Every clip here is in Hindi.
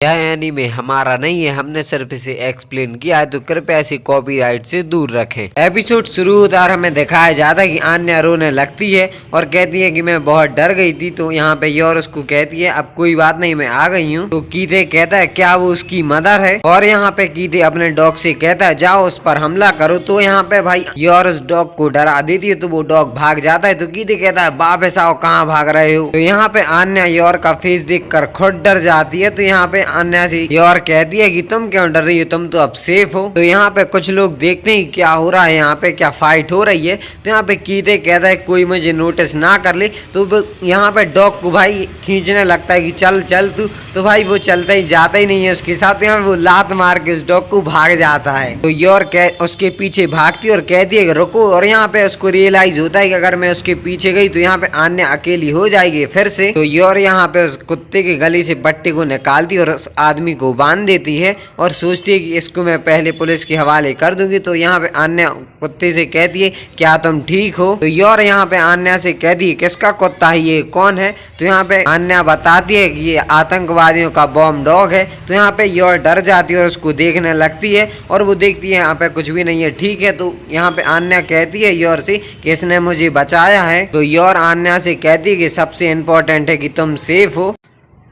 यह एनीमे हमारा नहीं है, हमने सिर्फ इसे एक्सप्लेन किया है, तो कृपया इसे कॉपीराइट से दूर रखें। एपिसोड शुरू होता और हमें दिखाया जाता है कि आन्या रोने लगती है और कहती है कि मैं बहुत डर गई थी। तो यहाँ पे योर उसको कहती है अब कोई बात नहीं, मैं आ गई हूँ। तो कीदे कहता है क्या वो उसकी मदर है, और यहाँ पे कीदे अपने डॉग से कहता है जाओ उस पर हमला करो। तो यहाँ पे भाई योर उस डॉग को डरा देती है, तो वो डॉग भाग जाता है। तो कीदे कहता है वापस आओ, कहाँ भाग रहे हो। तो यहाँ पे आन्या योर का फेस देख कर खुद डर जाती है। तो यहाँ पे अन्या से योर कहती है कि तुम क्यों डर रही हो, तुम तो अब सेफ हो। तो यहाँ पे कुछ लोग देखते हैं क्या हो रहा है, यहाँ पे क्या फाइट हो रही है। तो यहाँ पे कीदे कहता है कोई मुझे नोटिस ना कर ले। तो यहाँ पे डॉग को भाई खींचने लगता है कि चल चल तू। तो भाई वो चलता ही जाता ही नहीं है उसके साथ। यहाँ वो लात मार के उस डॉग को भाग जाता है। तो योर उसके पीछे भागती और कहती है रुको। और यहाँ पे उसको रियलाइज होता है कि अगर मैं उसके पीछे गई तो यहाँ पे आन्या अकेली हो जाएगी फिर से। तो योर यहाँ पे उस कुत्ते के गले से पट्टी को निकालती और उस आदमी को बांध देती है और सोचती है कि इसको मैं पहले पुलिस के हवाले कर दूंगी। तो यहाँ पे आन्या कुत्ते से कहती है क्या तुम ठीक हो। तो योर यहाँ पे आन्या से कहती है किसका कुत्ता है, ये कौन है। तो यहाँ पे आन्या बताती है कि ये आतंकवादियों का बॉम्ब डॉग है। तो यहाँ पे योर डर जाती है और उसको देखने लगती है और वो देखती है यहाँ पे कुछ भी नहीं है, ठीक है। तो यहाँ पे आन्या कहती है योर से कि इसने मुझे बचाया है। तो योर आन्या से कहती है कि सबसे इम्पोर्टेंट है कि तुम सेफ हो।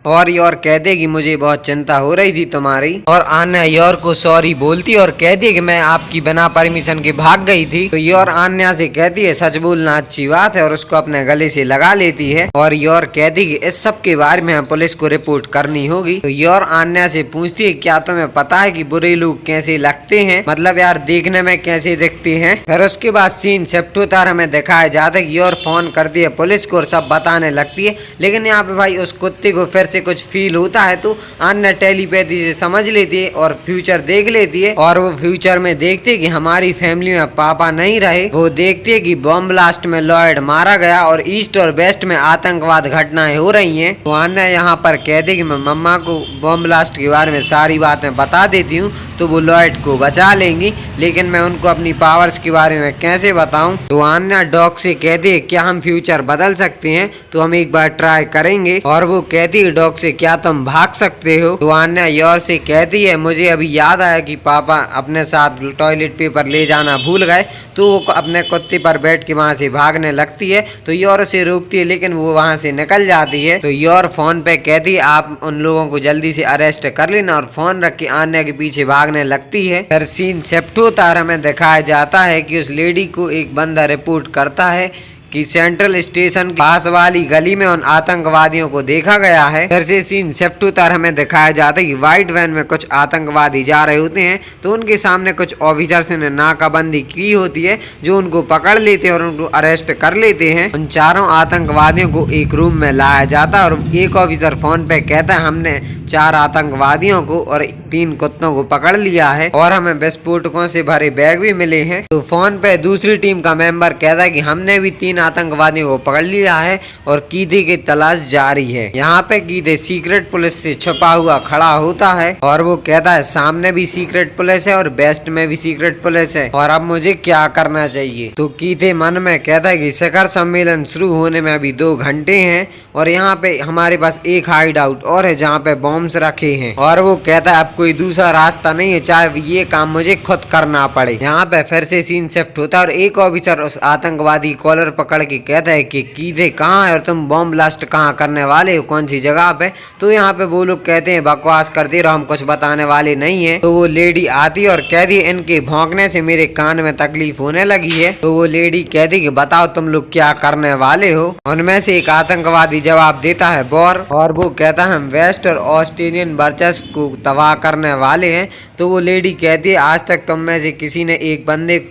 और योर कहते कि मुझे बहुत चिंता हो रही थी तुम्हारी। और आन्या योर को सॉरी बोलती और कहती है कि मैं आपकी बिना परमिशन के भाग गई थी। तो योर आन्या से कहती है सच बोलना अच्छी बात है और उसको अपने गले से लगा लेती है। और योर कहती कि इस सब के बारे में पुलिस को रिपोर्ट करनी होगी। तो योर आन्या से पूछती है क्या तुम्हें पता है कि बुरे लोग कैसे लगते हैं, मतलब यार देखने में कैसे दिखते हैं। फिर उसके बाद सीन शिफ्ट होता है, हमें दिखाया जाता है कि योर फोन करती है पुलिस को और सब बताने लगती है। लेकिन यहाँ पे भाई उस कुत्ते को फिर से कुछ फील होता है। तो अन्य टेलीपैथी से समझ लेती है और फ्यूचर देख लेती है। और वो फ्यूचर में देखती है कि हमारी फैमिली में पापा नहीं रहे। वो देखती है कि बॉम्ब ब्लास्ट में लॉयड मारा गया और ईस्ट और वेस्ट में आतंकवाद घटनाएं हो रही हैं। तो अन्य यहाँ पर कहती है कि मैं मम्मा को बॉम्ब ब्लास्ट के बारे में सारी बातें बता देती हूँ तो वो लॉयड को बचा लेंगी, लेकिन मैं उनको अपनी पावर्स के बारे में कैसे बताऊं। तो अन्य डॉग से कहती है क्या हम फ्यूचर बदल सकते हैं, तो हम एक बार ट्राई करेंगे। और वो कहती है डॉग से क्या तुम भाग सकते हो। तो आन्या योर से कहती है मुझे अभी याद आया कि पापा अपने साथ टॉयलेट पेपर ले जाना भूल गए। तो वो अपने कुत्ते पर बैठ के वहां से भागने लगती है। तो योर उसे रोकती है लेकिन वो वहां से निकल जाती है। तो योर फोन पे कहती है आप उन लोगों को जल्दी से अरेस्ट कर लेना, और फोन रख के आन्या के पीछे भागने लगती है। फिर सीन शिफ्ट होता है, हमें दिखाया जाता है कि उस लेडी को एक बंदा रिपोर्ट करता है कि सेंट्रल स्टेशन के पास वाली गली में उन आतंकवादियों को देखा गया है। फिर से सीन शिफ्ट होता है, हमें दिखाया जाता है कि व्हाइट वैन में कुछ आतंकवादी जा रहे होते हैं। तो उनके सामने कुछ ऑफिसर्स ने नाकाबंदी की होती है जो उनको पकड़ लेते हैं और उनको अरेस्ट कर लेते हैं। उन चारों आतंकवादियों को एक रूम में लाया जाता है और एक ऑफिसर फोन पे कहता है हमने 4 आतंकवादियों को और 3 कुत्तों को पकड़ लिया है और हमें विस्फोटकों से भरे बैग भी मिले हैं। तो फोन पे दूसरी टीम का मेंबर कहता है कि हमने भी 3 आतंकवादियों को पकड़ लिया है और कीदे की तलाश जारी है। यहाँ पे कीदे सीक्रेट पुलिस से छुपा हुआ खड़ा होता है और वो कहता है सामने भी सीक्रेट पुलिस है और वेस्ट में भी सीक्रेट पुलिस है और अब मुझे क्या करना चाहिए। तो कीदे मन में कहता है कि शिखर सम्मेलन शुरू होने में अभी 2 घंटे हैं और यहाँ पे हमारे पास एक हाइड आउट और है जहाँ पे बॉम्ब्स रखे हैं। और वो कहता है अब कोई दूसरा रास्ता नहीं है, चाहे ये काम मुझे खुद करना पड़े। यहाँ पे फिर से सीन शिफ्ट होता है और एक ऑफिसर उस आतंकवादी कॉलर पकड़ के कहता है कि कीदे कहाँ है और तुम बॉम्ब ब्लास्ट कहाँ करने वाले हो, कौन सी जगह पे। तो यहाँ पे वो लोग कहते हैं बकवास करते रहो, हम कुछ बताने वाले नहीं है। तो वो लेडी आती है और कहती है इनके भौंकने से मेरे कान में तकलीफ होने लगी है। तो वो लेडी कहती है कि बताओ तुम लोग क्या करने वाले हो। उनमें से एक आतंकवादी जवाब देता है वॉर, और वो कहता है हम वेस्ट और ऑस्ट्रेलियन वर्चस्व को तबाह करने वाले हैं। तो वो लेडी कहती है आज तक तुम में से किसी ने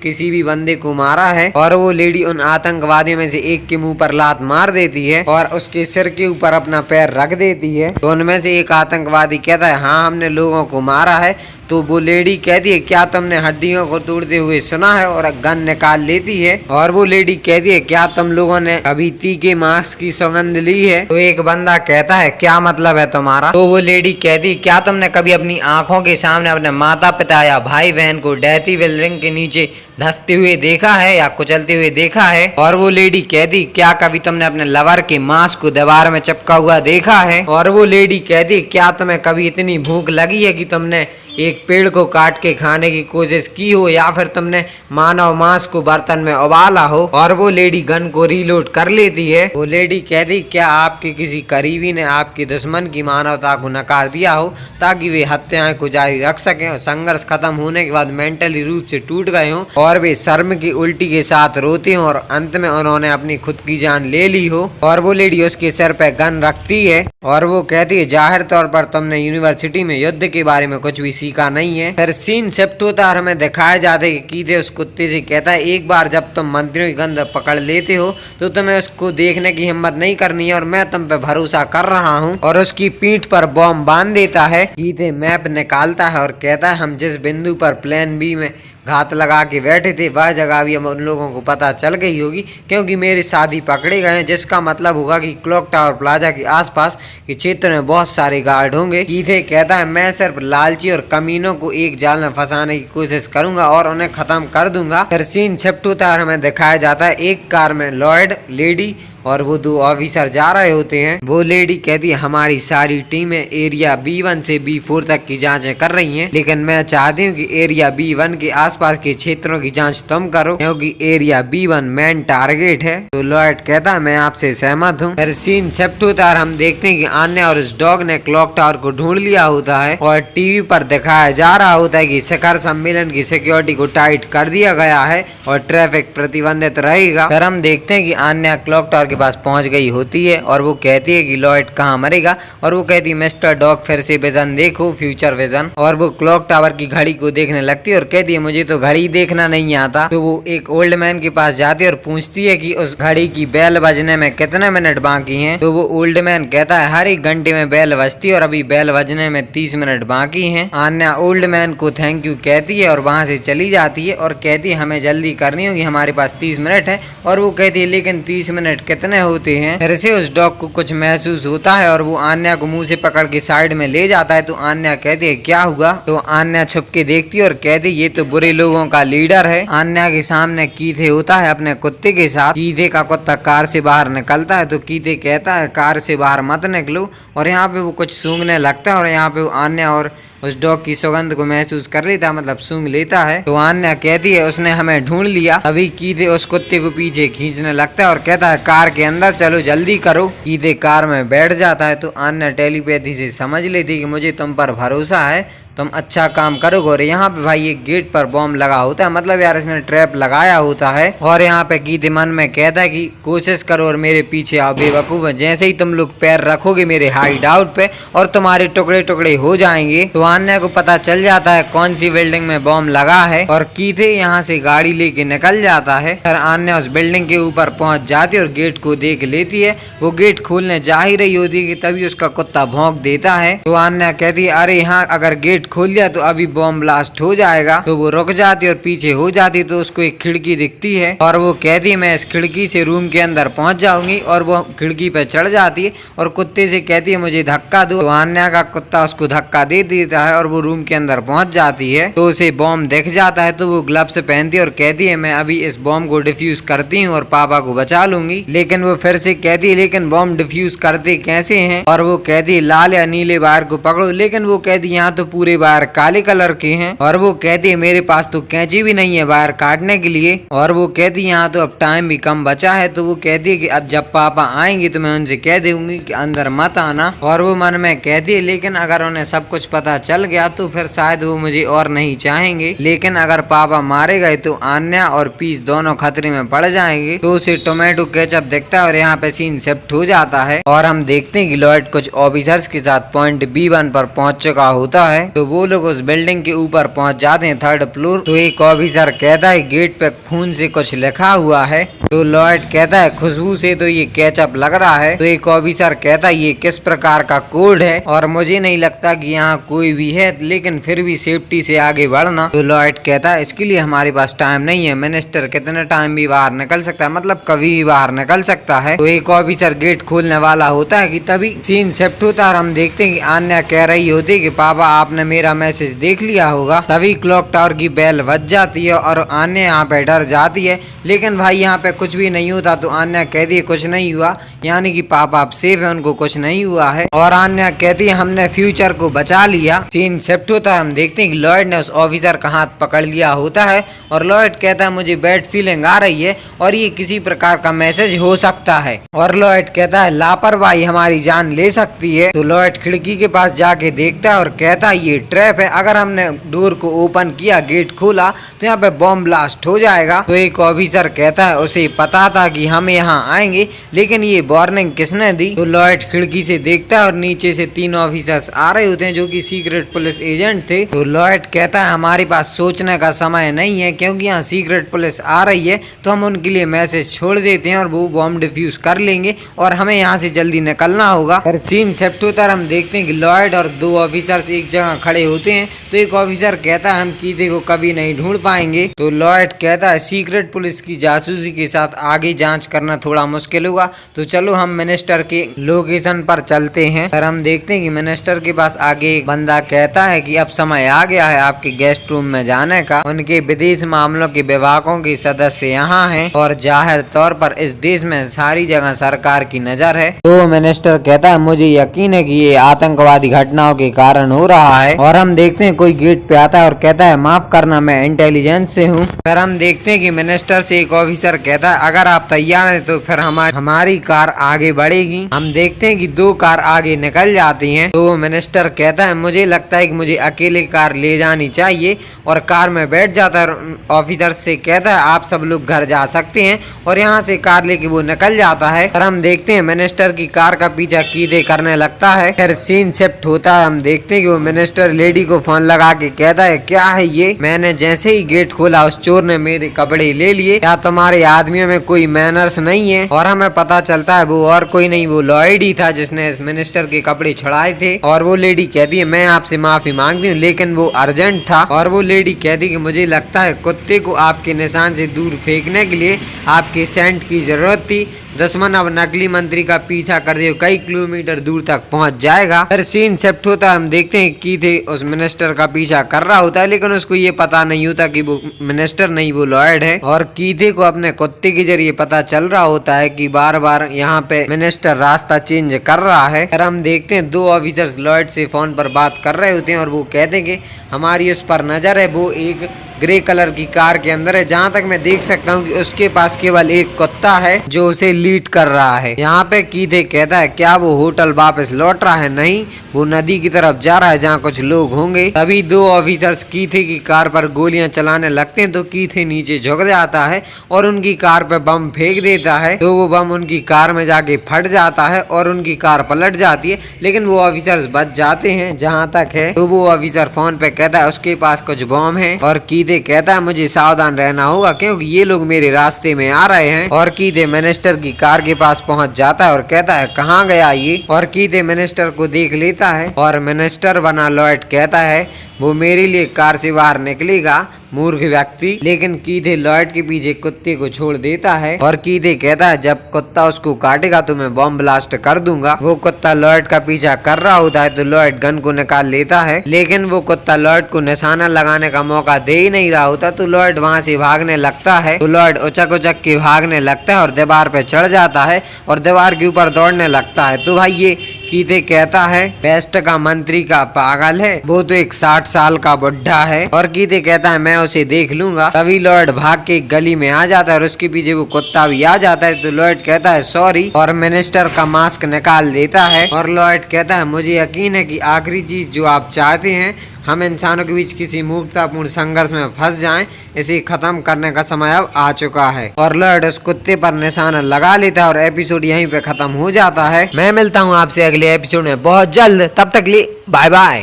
किसी भी बंदे को मारा है। और वो लेडी उन आतंकवादियों में से एक के मुंह पर लात मार देती है और उसके सिर के ऊपर अपना पैर रख देती है। तो उनमें से एक आतंकवादी कहता है हाँ हमने लोगों को मारा है तो वो लेडी कहती है क्या तुमने हड्डियों को तोड़ते हुए सुना है, और गन निकाल लेती है। और वो लेडी कहती है क्या तुम लोगों ने अभी तीखे मांस की सौगंध ली है। तो एक बंदा कहता है क्या मतलब है तुम्हारा। तो वो लेडी कहती है क्या तुमने कभी अपनी आंखों के सामने अपने माता पिता या भाई बहन को डेथी बिल्डिंग के नीचे धंसते हुए देखा है या कुचलते हुए देखा है। और वो लेडी कहती क्या कभी तुमने अपने लवर के मांस को दीवार में चिपका हुआ देखा है। और वो लेडी कहती क्या तुम्हें कभी इतनी भूख लगी है कि तुमने एक पेड़ को काट के खाने की कोशिश की हो, या फिर तुमने मानव मांस को बर्तन में उबाला हो। और वो लेडी गन को रीलोड कर लेती है। वो लेडी कहती क्या आपके किसी करीबी ने आपके दुश्मन की मानवता को नकार दिया हो ताकि वे हत्याएं को जारी रख सकें, और संघर्ष खत्म होने के बाद मेंटली रूप से टूट गए हों और वे शर्म की उल्टी के साथ रोते हों और अंत में उन्होंने अपनी खुद की जान ले ली हो। और वो लेडी उसके सिर पे गन रखती है और वो कहती है जाहिर तौर पर तुमने यूनिवर्सिटी में युद्ध के बारे में कुछ भी सीखा नहीं है। फिर सीन शिफ्ट होता है और हमें दिखाया जाता है कि कीथे उस कुत्ते से कहता है एक बार जब तुम मंत्रियों की गंध पकड़ लेते हो तो तुम्हें उसको देखने की हिम्मत नहीं करनी है, और मैं तुम पे भरोसा कर रहा हूँ। और उसकी पीठ पर बॉम्ब बांध देता है। कीथे मैप निकालता है और कहता है हम जिस बिंदु पर प्लान बी में घात लगा के बैठे थे वह जगह भी हम उन लोगों को पता चल गई होगी, क्योंकि मेरे साथी पकड़े गए हैं, जिसका मतलब होगा कि क्लॉक टावर प्लाजा के आसपास के क्षेत्र में बहुत सारे गार्ड होंगे। कीथे कहता है मैं सिर्फ लालची और कमीनों को एक जाल में फंसाने की कोशिश करूंगा और उन्हें खत्म कर दूंगा। फिर सीन शिफ्ट होता है और हमें दिखाया जाता है एक कार में लॉयड, लेडी और वो दो ऑफिसर जा रहे होते हैं। वो लेडी कहती है हमारी सारी टीमें एरिया B1 से B4 तक की जांचें कर रही हैं, लेकिन मैं चाहती हूँ कि एरिया B1 के आसपास के क्षेत्रों की जांच तुम करो, क्योंकि एरिया B1 मेन टारगेट है। तो लॉयड कहता है मैं आपसे सहमत हूँ। फिर सीन शिफ्ट होता है, हम देखते हैं कि आन्या और उस डॉग ने क्लॉक टावर को ढूंढ लिया होता है और टीवी पर दिखाया जा रहा होता है कि शिखर सम्मेलन की सिक्योरिटी को टाइट कर दिया गया है और ट्रैफिक प्रतिबंधित रहेगा। फिर हम देखते हैं कि आन्या क्लॉक टावर के पास पहुंच गई होती है और वो कहती है कि लॉयड कहाँ मरेगा, और वो कहती है मिस्टर डॉग फिर से विजन देखो, फ्यूचर विजन। और वो क्लॉक टावर की घड़ी को देखने लगती है और कहती है मुझे तो घड़ी देखना नहीं आता। तो वो एक ओल्ड मैन के पास जाती है और पूछती है कि उस घड़ी की बेल बजने में कितने मिनट बाकी हैं। तो वो ओल्ड मैन कहता है हर एक घंटे में बेल बजती है और अभी बेल बजने में 30 मिनट बाकी हैं। आन्या ओल्ड मैन को थैंक यू कहती है और वहाँ से चली जाती है और कहती है हमें जल्दी करनी होगी, हमारे पास 30 मिनट है। और वो कहती है लेकिन 30 मिनट कितने होते हैं। फिर से उस डॉग को कुछ महसूस होता है और वो आन्या को मुंह से पकड़ के साइड में ले जाता है। तो आन्या कहती है क्या हुआ। तो आन्या छुप के देखती है और कहती है ये तो बुरे लोगों का लीडर है। आन्या के सामने कीथे होता है अपने कुत्ते के साथ। कीथे का कुत्ता कार से बाहर निकलता है तो कीथे कहता है कार से बाहर मत निकलो, और यहाँ पे वो कुछ सूंघने लगता है और यहाँ पे वो आन्या और उस डॉग की सुगंध को महसूस कर लेता है, मतलब सूंघ लेता है। तो आन्या कहती है उसने हमें ढूंढ लिया। अभी कीथे उस कुत्ते को पीछे खींचने लगता है और कहता है कार के अंदर चलो जल्दी करो। कीथे कार में बैठ जाता है। तो आन्या टेलीपैथी से समझ लेती है कि मुझे तुम पर भरोसा है, तुम अच्छा काम करोगे। और यहाँ पे भाई एक गेट पर बॉम्ब लगा होता है, मतलब यार इसने ट्रैप लगाया होता है। और यहाँ पे कीथे मन में कहता है कि कोशिश करो और मेरे पीछे आओ बेवकूफ, जैसे ही तुम लोग पैर रखोगे मेरे हाइड आउट पे और तुम्हारे टुकड़े टुकड़े हो जाएंगे। तो आन्या को पता चल जाता है कौन सी बिल्डिंग में बॉम्ब लगा है और कीथे यहाँ से गाड़ी लेके निकल जाता है। फिर आन्या उस बिल्डिंग के ऊपर पहुंच जाती है और गेट को देख लेती है। वो गेट खोलने जा ही रही होती है कि तभी उसका कुत्ता भौंक देता है। तो आन्या कहती है अरे यहाँ अगर गेट खोल दिया तो अभी बॉम्ब ब्लास्ट हो जाएगा। तो वो रुक जाती और पीछे हो जाती तो उसको एक खिड़की दिखती है और वो कहती है मैं इस खिड़की से रूम के अंदर पहुंच जाऊंगी। और वो खिड़की पे चढ़ जाती है और कुत्ते से कहती है मुझे धक्का दो। तो आन्या का कुत्ता उसको धक्का दे देता है और वो रूम के अंदर पहुंच जाती है। तो उसे बॉम्ब दिख जाता है तो वो ग्लव्स पहनती है और कहती है मैं अभी इस बॉम्ब को डिफ्यूज करती हूँ और पापा को बचा लूंगी। लेकिन वो फिर से कहती है लेकिन बॉम्ब डिफ्यूज करते कैसे हैं। और वो कहती है लाल या नीले वायर को पकड़ो। लेकिन वो कहती है यहाँ तो पूरे वायर काले कलर के हैं। और वो कहती है मेरे पास तो कैंची भी नहीं है वायर काटने के लिए। और वो कहती है यहाँ तो अब टाइम भी कम बचा है। तो वो कहती है कि अब जब पापा आएंगे तो मैं उनसे कह दूंगी कि अंदर मत आना। और वो मन में कहती है लेकिन अगर उन्हें सब कुछ पता चल गया तो फिर शायद वो मुझे और नहीं चाहेंगे। लेकिन अगर पापा मारे गए तो आन्या और पीस दोनों खतरे में पड़ जाएंगे। तो उसे टोमेटो केचप दिखता है और यहाँ पे सीन शिफ्ट हो जाता है और हम देखते हैं कि लॉयड कुछ ऑफिसर्स के साथ पॉइंट B1 पर पहुंच चुका होता है। तो तो वो लोग उस बिल्डिंग के ऊपर पहुंच जाते हैं, 3rd फ्लोर। तो एक ऑफिसर कहता है गेट पे खून से कुछ लिखा हुआ है। तो लॉयड कहता है खुशबू से तो ये केचप लग रहा है। तो एक ऑफिसर कहता है ये किस प्रकार का कोड है, और मुझे नहीं लगता कि यहाँ कोई भी है, लेकिन फिर भी सेफ्टी से आगे बढ़ना। तो लॉयड कहता है इसके लिए हमारे पास टाइम नहीं है, मिनिस्टर कितने टाइम भी बाहर निकल सकता है, मतलब कभी भी बाहर निकल सकता है। तो एक ऑफिसर गेट खोलने वाला होता है कि तभी सीन शिफ्ट होता है और हम देखते हैं कि आन्या कह रही होती है कि पापा आपने मेरा मैसेज देख लिया होगा। तभी क्लॉक टावर की बेल बज जाती है और आन्या यहाँ पे डर जाती है, लेकिन भाई यहाँ पे कुछ भी नहीं होता। तो आन्या कहती है कुछ नहीं हुआ, यानी कि पापा आप सेफ है, उनको कुछ नहीं हुआ है। और आन्या कहती है हमने फ्यूचर को बचा लिया। सीन शिफ्ट होता है, हम देखते हैं कि लॉयड ने उस ऑफिसर का हाथ पकड़ लिया होता है और लॉयड कहता है मुझे बैड फीलिंग आ रही है और ये किसी प्रकार का मैसेज हो सकता है। और लॉयड कहता है लापरवाही हमारी जान ले सकती है। तो लॉयड खिड़की के पास जाके देखता है और कहता है ये ट्रैप है, अगर हमने डोर को ओपन किया, गेट खोला तो यहाँ पे बॉम्ब ब्लास्ट हो जाएगा। तो एक ऑफिसर कहता है उसे पता था कि हम यहाँ आएंगे, लेकिन ये वार्निंग किसने दी। तो लॉयड खिड़की से देखता है और नीचे से 3 ऑफिसर्स आ रहे होते हैं जो कि सीक्रेट पुलिस एजेंट थे। तो लॉयड कहता है हमारे पास सोचने का समय नहीं है, क्योंकि यहाँ सीक्रेट पुलिस आ रही है, तो हम उनके लिए मैसेज छोड़ देते हैं और वो बॉम्ब डिफ्यूज कर लेंगे और हमें यहाँ से जल्दी निकलना होगा। फिर सीन शिफ्ट होता है, हम देखते हैं कि लॉयड और 2 ऑफिसर्स एक जगह खड़े होते हैं। तो एक ऑफिसर कहता है हम कीथे को कभी नहीं ढूंढ पाएंगे। तो लॉयड कहता है सीक्रेट पुलिस की जासूसी के साथ आगे जांच करना थोड़ा मुश्किल होगा, तो चलो हम मिनिस्टर के लोकेशन पर चलते हैं। फिर हम देखते हैं कि मिनिस्टर के पास आगे एक बंदा कहता है कि अब समय आ गया है आपके गेस्ट रूम में जाने का। उनके विदेश मामलों के विभागों के सदस्य यहाँ हैं और जाहिर तौर पर इस देश में सारी जगह सरकार की नजर है। तो मिनिस्टर कहता है मुझे यकीन है कि ये आतंकवादी घटनाओं के कारण हो रहा है। और हम देखते हैं कोई गेट पे आता है और कहता है माफ करना मैं इंटेलिजेंस से हूँ। फिर हम देखते हैं कि मिनिस्टर से एक ऑफिसर कहता है अगर आप तैयार हैं तो फिर हमारी कार आगे बढ़ेगी। हम देखते हैं कि 2 कार आगे निकल जाती हैं। तो मिनिस्टर कहता है मुझे लगता है कि मुझे अकेले कार ले जानी चाहिए, और कार में बैठ जाता है। ऑफिसर से कहता है आप सब लोग घर जा सकते हैं, और यहाँ से कार लेके वो निकल जाता है। और हम देखते हैं मिनिस्टर की कार का पीछा कीधे करने लगता है। फिर सीन शिफ्ट होता है, हम देखते हैं कि वो मिनिस्टर लेडी को फोन लगा के कहता है क्या है ये, मैंने जैसे ही गेट खोला उस चोर ने मेरे कपड़े ले लिए, क्या तुम्हारे आदमियों में कोई मैनर्स नहीं है। और हमें पता चलता है वो और कोई नहीं, वो लॉयड ही था जिसने इस मिनिस्टर के कपड़े छुड़ाए थे। और वो लेडी कहती है मैं आपसे माफी मांगती हूँ, लेकिन वो अर्जेंट था। और वो लेडी कहती कि मुझे लगता है कुत्ते को आपके निशान से दूर फेंकने के लिए आपके सेंट की जरूरत थी। दुश्मन अब नकली मंत्री का पीछा कर दे, कई किलोमीटर दूर तक पहुंच जाएगा। फिर सीन शिफ्ट होता है, हम देखते हैं कीथे उस मिनिस्टर का पीछा कर रहा होता है, लेकिन उसको ये पता नहीं होता कि वो मिनिस्टर नहीं वो लॉयड है। और कीथे को अपने कुत्ते के जरिए पता चल रहा होता है कि बार बार यहाँ पे मिनिस्टर रास्ता चेंज कर रहा है। फिर हम देखते हैं 2 ऑफिसर्स लॉयड से फोन पर बात कर रहे होते हैं और वो कहते हैं कि हमारी उस पर नजर है, वो एक ग्रे कलर की कार के अंदर है। जहाँ तक मैं देख सकता हूँ कि उसके पास केवल एक कुत्ता है जो उसे लीड कर रहा है। यहाँ पे कीथे कहता है क्या वो होटल वापस लौट रहा है, नहीं वो नदी की तरफ जा रहा है जहाँ कुछ लोग होंगे। तभी 2 ऑफिसर्स कीथे की कार पर गोलियां चलाने लगते हैं। तो कीथे नीचे झुक जाता है और उनकी कार पे बम फेंक देता है। तो वो बम उनकी कार में जाके फट जाता है और उनकी कार पलट जाती है, लेकिन वो ऑफिसर्स बच जाते हैं जहाँ तक है। तो वो ऑफिसर फोन पे कहता है उसके पास कुछ बम है, और कीथे कहता है मुझे सावधान रहना होगा क्योंकि ये लोग मेरे रास्ते में आ रहे हैं। और कीथे मिनिस्टर की कार के पास पहुंच जाता है और कहता है कहाँ गया ये। और कीथे मिनिस्टर को देख लेता है और मिनिस्टर बना लॉयड कहता है वो मेरे लिए कार से बाहर निकलेगा मूर्ख व्यक्ति। लेकिन कीथे लॉयड के पीछे कुत्ते को छोड़ देता है और कीथे कहता है जब कुत्ता उसको काटेगा तो मैं बॉम्ब ब्लास्ट कर दूंगा। वो कुत्ता लॉयड का पीछा कर रहा होता है तो लॉयड गन को निकाल लेता है, लेकिन वो कुत्ता लॉयड को निशाना लगाने का मौका दे ही नहीं रहा होता। तो लॉयड वहाँ से भागने लगता है। तो लॉयड उचक उचक के भागने लगता है और दीवार पे चढ़ जाता है और दीवार के ऊपर दौड़ने लगता है। तो भाई ये कीथे कहता है वेस्ट का मंत्री का पागल है, वो तो एक 60 साल का बुढ़ा है। और कीथे कहता है मैं उसे देख लूंगा। तभी लॉयड भाग के गली में आ जाता है और उसके पीछे वो कुत्ता भी आ जाता है। तो लॉयड कहता है सॉरी और मिनिस्टर का मास्क निकाल देता है। और लॉयड कहता है मुझे यकीन है कि आखिरी चीज जो आप चाहते हैं, हम इंसानों के बीच किसी मूर्खतापूर्ण संघर्ष में फंस जाएं, इसे खत्म करने का समय अब आ चुका है। और लॉयड उस कुत्ते पर निशाना लगा लेता है और एपिसोड यहीं पे खत्म हो जाता है। मैं मिलता हूँ आपसे अगले एपिसोड में बहुत जल्द, तब तक लिए बाय बाय।